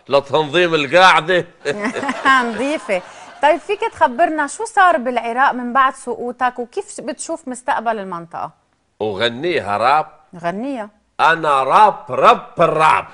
لتنظيم القاعدة. نظيفة. طيب فيك تخبرنا شو صار بالعراق من بعد سقوطك وكيف بتشوف مستقبل المنطقة؟ وغنيها راب. غنيها. أنا راب الراب.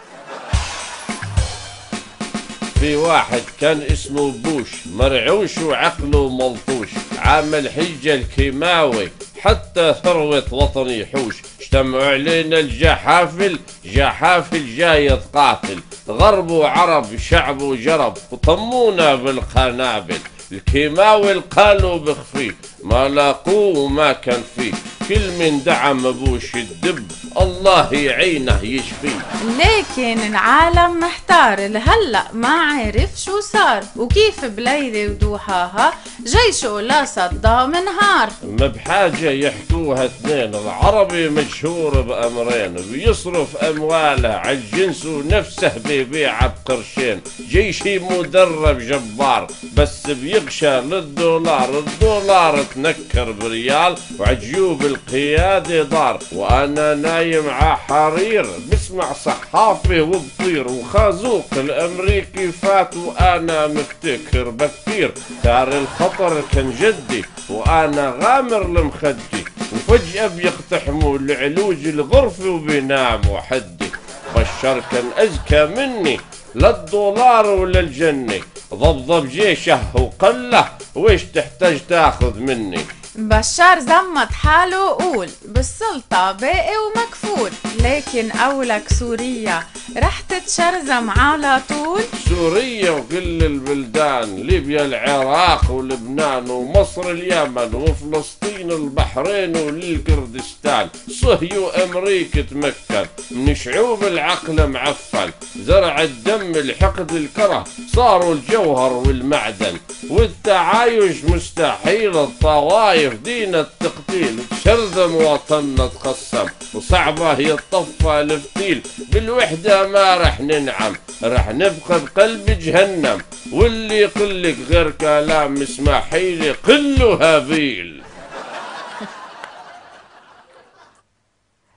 في واحد كان اسمه بوش، مرعوش وعقله ملطوش، عامل حجة الكيماوي حتى ثروة وطني يحوش. اجتمعوا علينا الجحافل، جحافل جاي تقاتل، غرب وعرب شعب وجرب وطمونا بالقنابل. الكيماوي قالوا بخفي، ما لاقوه وما كان فيه، كل من دعم بوش الدب الله يعينه يشفيه. لكن العالم محتار لهلأ ما عارف شو صار وكيف بليلة وضحاها جيشه لصدام انهار. ما بحاجة يحكوها اثنين، العربي مشهور بأمرين، بيصرف أمواله على الجنس ونفسه بيبيعه بقرشين. جيشي مدرب جبار بس بيغشى للدولار، الدولار تنكر بريال وعجيوب القيادة دار. وأنا نايم ع حرير بسمع صحافي وبطير، وخازوق الأمريكي فات وأنا مفتكر بكتير. دار الخطر كان جدي وأنا غامر المخدي، وفجأة بيقتحموا العلوج الغرفة وبيناموا حدي. بشار كان أذكى مني، لا الدولار ولا الجنة، ضبضب جيشه وقله ويش تحتاج تاخذ مني. بشار زمت حاله وقول بالسلطة باقي ومكفول، لكن قولك سوريا رح تتشرذم على طول. سوريا وكل البلدان، ليبيا العراق ولبنان ومصر اليمن وفلسطين البحرين والكردستان، صهيو أمريكا تمكن من شعوب العقل معفن، زرع الدم الحقد الكره صاروا الجوهر والمعدن، والتعايش مستحيل الطوائف دين التقتيل، تشرذم وطننا تقسم وصعبة هي الطفة الفتيل. بالوحدة ما رح ننعم، رح نبقى بقلب جهنم، واللي يقلك غير كلام اسماحيلي قله هابيل.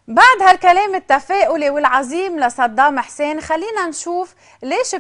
بعد هالكلام التفاؤلي والعظيم لصدام حسين خلينا نشوف ليش